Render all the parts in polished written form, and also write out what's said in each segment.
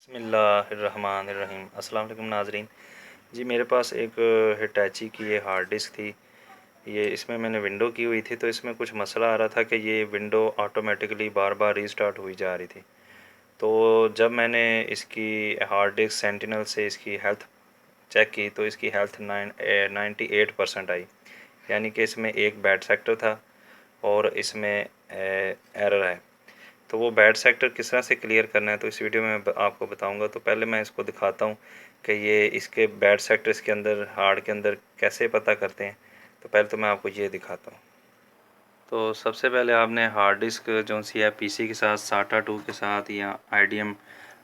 बिस्मिल्लाहिर्रहमानिर्रहीम। अस्सलाम वालेकुम नाज़रीन। जी मेरे पास एक हिटैची की ये हार्ड डिस्क थी। ये इसमें मैंने विंडो की हुई थी, तो इसमें कुछ मसला आ रहा था कि ये विंडो ऑटोमेटिकली बार बार रीस्टार्ट हुई जा रही थी। तो जब मैंने इसकी हार्ड डिस्क सेंटिनल से इसकी हेल्थ चेक की तो इसकी हेल्थ 98% आई, यानी कि इसमें एक बैड सेक्टर था और इसमें एरर है। तो वो बैड सेक्टर किस तरह से क्लियर करना है तो इस वीडियो में मैं आपको बताऊंगा। तो पहले मैं इसको दिखाता हूँ कि ये इसके बैड सेक्टर इसके अंदर हार्ड के अंदर कैसे पता करते हैं। तो पहले तो मैं आपको ये दिखाता हूँ। तो सबसे पहले आपने हार्ड डिस्क जो सी है पीसी के साथ साटा 2 के साथ या IDM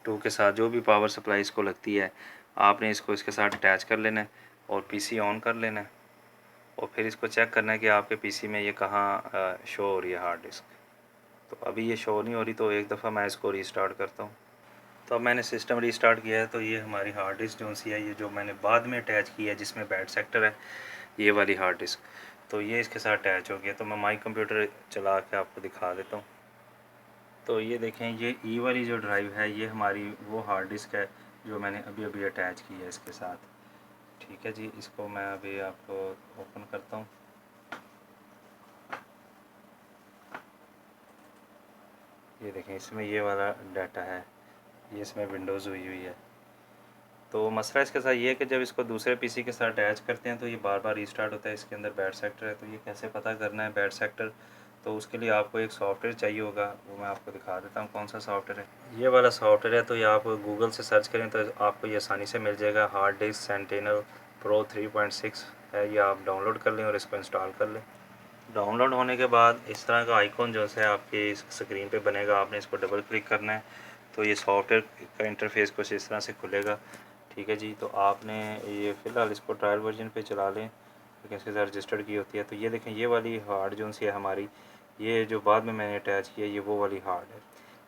2 के साथ जो भी पावर सप्लाई इसको लगती है, आपने इसको इसके साथ अटैच कर लेना है और पीसी ऑन कर लेना है और फिर इसको चेक करना है कि आपके पीसी में ये कहाँ शो हो रही है हार्ड डिस्क। तो अभी ये शो नहीं हो रही, तो एक दफ़ा मैं इसको रीस्टार्ट करता हूँ। तो अब मैंने सिस्टम रीस्टार्ट किया है, तो ये हमारी हार्ड डिस्क जो सी है, ये जो मैंने बाद में अटैच की है जिसमें बैड सेक्टर है, ये वाली हार्ड डिस्क, तो ये इसके साथ अटैच हो गया। तो मैं माई कंप्यूटर चला के आपको दिखा देता हूँ। तो ये देखें, ये ई वाली जो ड्राइव है ये हमारी वो हार्ड डिस्क है जो मैंने अभी अभी अटैच की है इसके साथ। ठीक है जी, इसको मैं अभी आपको ओपन करता हूँ। ये देखें, इसमें ये वाला डाटा है, ये इसमें विंडोज़ हुई हुई है। तो मसला इसके साथ ये है कि जब इसको दूसरे पीसी के साथ अटैच करते हैं तो ये बार बार रीस्टार्ट होता है, इसके अंदर बैड सेक्टर है। तो ये कैसे पता करना है बैड सेक्टर, तो उसके लिए आपको एक सॉफ्टवेयर चाहिए होगा, वो मैं आपको दिखा देता हूँ कौन सा सॉफ्टवेयर है। ये वाला सॉफ्टवेयर है, तो ये आप गूगल से सर्च करें तो आपको ये आसानी से मिल जाएगा। हार्ड डिस्क सेंटिनल प्रो 3.6 है, ये आप डाउनलोड कर लें और इसको इंस्टॉल कर लें। डाउनलोड होने के बाद इस तरह का आइकॉन जो है आपकी स्क्रीन पे बनेगा, आपने इसको डबल क्लिक करना है तो ये सॉफ्टवेयर का इंटरफेस कुछ इस तरह से खुलेगा। ठीक है जी, तो आपने ये फ़िलहाल इसको ट्रायल वर्जन पे चला लें, लेकिन इसके साथ रजिस्टर्ड की होती है। तो ये देखें, ये वाली हार्ड जो सी है हमारी, ये जो बाद में मैंने अटैच किया ये वो वाली हार्ड है।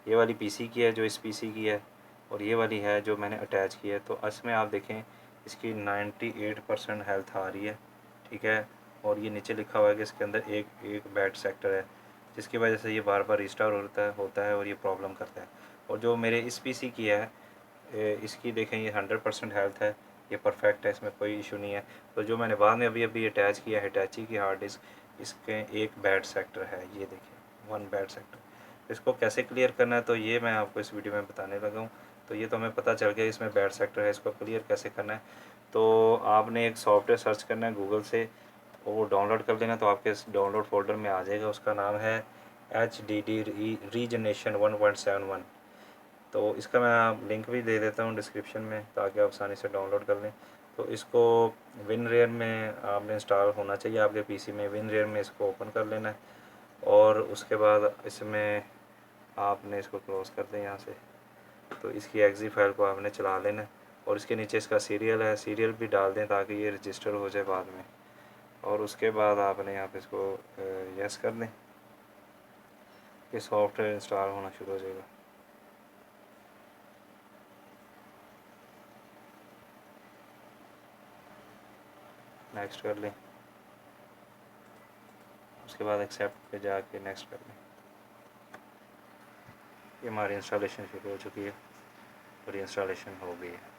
ये वाली पीसी की है जो इस पीसी की है, और ये वाली है जो मैंने अटैच की है। तो इसमें आप देखें इसकी 98% हेल्थ आ रही है। ठीक है, और ये नीचे लिखा हुआ है कि इसके अंदर एक एक बैड सेक्टर है, जिसकी वजह से ये बार बार रिस्टार्ट होता है और ये प्रॉब्लम करता है। और जो मेरे इस पीसी की है, इसकी देखें ये 100% हेल्थ है, ये परफेक्ट है, इसमें कोई इशू नहीं है। तो जो मैंने बाद में अभी अभी अटैच किया है हिटैची की हार्ड डिस्क, इसके एक बैड सेक्टर है, ये देखिए 1 बैड सेक्टर। इसको कैसे क्लियर करना है तो ये मैं आपको इस वीडियो में बताने लगा हूँ। तो ये तो हमें पता चल गया इसमें बैड सेक्टर है, इसको क्लियर कैसे करना है। तो आपने एक सॉफ्टवेयर सर्च करना है गूगल से, वो डाउनलोड कर लेना, तो आपके इस डाउनलोड फोल्डर में आ जाएगा। उसका नाम है HDD रीजनरेशन 1.71। तो इसका मैं लिंक भी दे देता हूँ डिस्क्रिप्शन में, ताकि आप आसानी से डाउनलोड कर लें। तो इसको WinRAR में आपने इंस्टॉल होना चाहिए आपके पीसी में। WinRAR में इसको ओपन कर लेना है और उसके बाद इसमें आपने इसको क्लोज़ कर दें यहाँ से। तो इसकी एक्जी फाइल को आपने चला लेना है और इसके नीचे इसका सीरियल है, सीरियल भी डाल दें ताकि ये रजिस्टर हो जाए बाद में। और उसके बाद आपने यहाँ पे इसको यस कर दें, ये सॉफ्टवेयर इंस्टॉल होना शुरू हो जाएगा। नेक्स्ट कर लें, उसके बाद एक्सेप्ट पे जाके नेक्स्ट कर लें। ये हमारी इंस्टॉलेशन शुरू हो चुकी है और ये इंस्टॉलेशन हो गई है।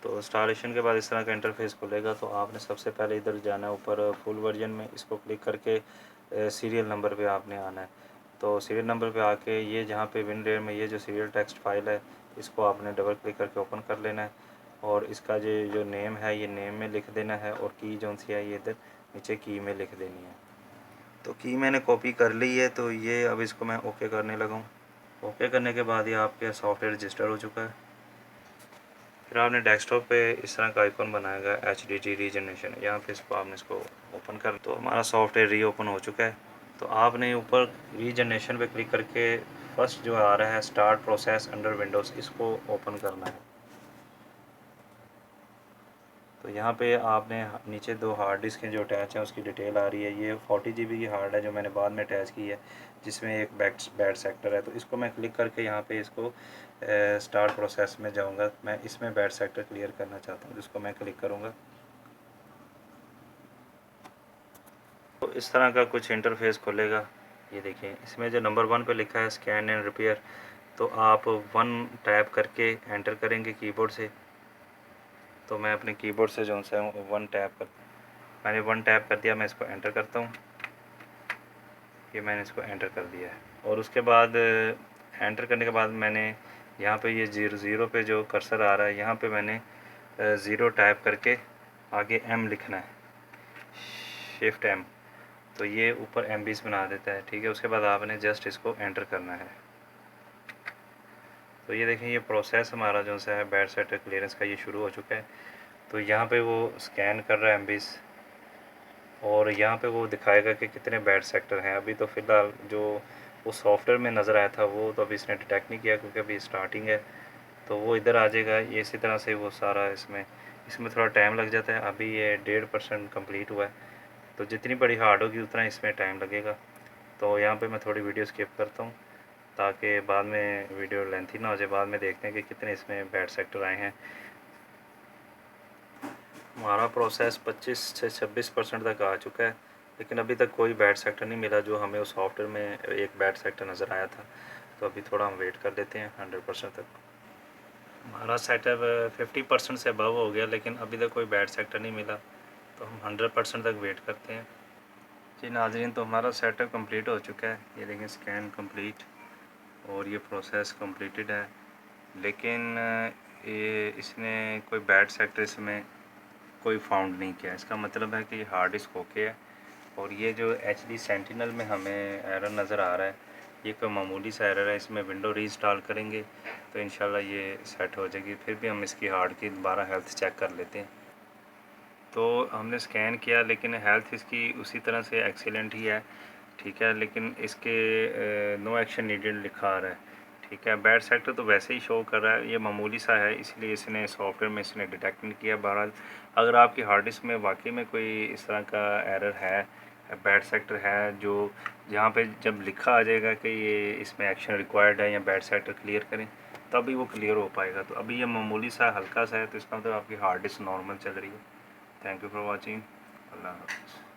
तो इंस्टॉलेशन के बाद इस तरह का इंटरफेस खुलेगा। तो आपने सबसे पहले इधर जाना है ऊपर फुल वर्जन में, इसको क्लिक करके सीरियल नंबर पे आपने आना है। तो सीरियल नंबर पे आके ये जहाँ पे WinRAR में ये जो सीरियल टेक्स्ट फाइल है, इसको आपने डबल क्लिक करके ओपन कर लेना है और इसका जो नेम है ये नेम में लिख देना है और की जो सी है ये इधर नीचे की में लिख देनी है। तो की मैंने कॉपी कर ली है, तो ये अब इसको मैं ओके करने लगा हूँ। ओके करने के बाद ये आपके सॉफ्टवेयर रजिस्टर हो चुका है। फिर आपने डेस्कटॉप पे इस तरह का आइकॉन बनाएगा HDD रीजनरेशन, यहाँ पे इसको आपने इसको ओपन कर, तो हमारा सॉफ्टवेयर रीओपन हो चुका है। तो आपने ऊपर रीजनरेशन पे क्लिक करके फर्स्ट जो आ रहा है स्टार्ट प्रोसेस अंडर विंडोज़, इसको ओपन करना है। तो यहाँ पे आपने नीचे दो हार्ड डिस्क जो अटैच हैं उसकी डिटेल आ रही है। ये 40 GB की हार्ड है जो मैंने बाद में अटैच की है, जिसमें एक बैड सेक्टर है। तो इसको मैं क्लिक करके यहाँ पे इसको स्टार्ट प्रोसेस में जाऊँगा। मैं इसमें बैड सेक्टर क्लियर करना चाहता हूँ, जिसको मैं क्लिक करूँगा। तो इस तरह का कुछ इंटरफेस खुलेगा। ये देखिए, इसमें जो नंबर 1 पे लिखा है स्कैन एंड रिपेयर, तो आप 1 टैप करके एंटर करेंगे कीबोर्ड से। तो मैं अपने कीबोर्ड से जो सा 1 टैप कर, मैंने 1 टैप कर दिया। मैं इसको एंटर करता हूँ, ये मैंने इसको एंटर कर दिया है। और उसके बाद एंटर करने के बाद मैंने यहाँ पे ये 0 पे जो कर्सर आ रहा है, यहाँ पे मैंने 0 टैप करके आगे M लिखना है, शिफ्ट M। तो ये ऊपर MBs बना देता है, ठीक है। उसके बाद आपने जस्ट इसको एंटर करना है। तो ये देखें, ये प्रोसेस हमारा जो सा है बैड सेक्टर क्लियरेंस का ये शुरू हो चुका है। तो यहाँ पे वो स्कैन कर रहा है MBs, और यहाँ पे वो दिखाएगा कि कितने बैड सेक्टर हैं। अभी तो फ़िलहाल जो वो सॉफ्टवेयर में नज़र आया था वो तो अभी इसने डिटेक्ट नहीं किया, क्योंकि अभी स्टार्टिंग है। तो वो इधर आ जाएगा। ये इसी तरह से वो सारा इसमें थोड़ा टाइम लग जाता है। अभी ये 1.5% कंप्लीट हुआ है, तो जितनी बड़ी हार्ड होगी उतना इसमें टाइम लगेगा। तो यहाँ पे मैं थोड़ी वीडियो स्किप करता हूँ, ताकि बाद में वीडियो लेंथी ना हो जाए। बाद में देखते हैं कि कितने इसमें बैड सेक्टर आए हैं। हमारा प्रोसेस 25 से 26% तक आ चुका है, लेकिन अभी तक कोई बैड सेक्टर नहीं मिला जो हमें उस सॉफ्टवेयर में एक बैड सेक्टर नज़र आया था। तो अभी थोड़ा हम वेट कर लेते हैं 100% तक। हमारा सेटअप 50% से अबव हो गया, लेकिन अभी तक कोई बैड सेक्टर नहीं मिला, तो हम 100% तक वेट करते हैं। जी नाज़रीन, तो हमारा सेटअप कंप्लीट हो चुका है। ये देखें, स्कैन कंप्लीट और ये प्रोसेस कंप्लीटेड है। लेकिन ये इसने कोई बैड सेक्टर इसमें कोई फाउंड नहीं किया। इसका मतलब है कि ये हार्ड डिस्क ओके है। और ये जो HD सेंटिनल में हमें एरर नज़र आ रहा है, ये कोई मामूली सा एरर है। इसमें विंडो रीइंस्टॉल करेंगे तो इंशाल्लाह ये सेट हो जाएगी। फिर भी हम इसकी हार्ड की दोबारा हेल्थ चेक कर लेते हैं। तो हमने स्कैन किया, लेकिन हेल्थ इसकी उसी तरह से एक्सीलेंट ही है, ठीक है। लेकिन इसके नो एक्शन नीडेड लिखा आ रहा है, ठीक है। बैड सेक्टर तो वैसे ही शो कर रहा है, ये मामूली सा है, इसलिए इसने सॉफ्टवेयर में इसने डिटेक्ट नहीं किया। बहरहाल अगर आपकी हार्ड डिस्क में वाकई में कोई इस तरह का एरर है, बैड सेक्टर है, जो जहाँ पे जब लिखा आ जाएगा कि ये इसमें एक्शन रिक्वायर्ड है या बैड सेक्टर क्लियर करें, तभी वो क्लियर हो पाएगा। तो अभी ये मामूली सा हल्का सा है, तो इसका मतलब आपकी हार्ड डिस्क नॉर्मल चल रही है। Thank you for watching. अल्लाह हाफ़िज़।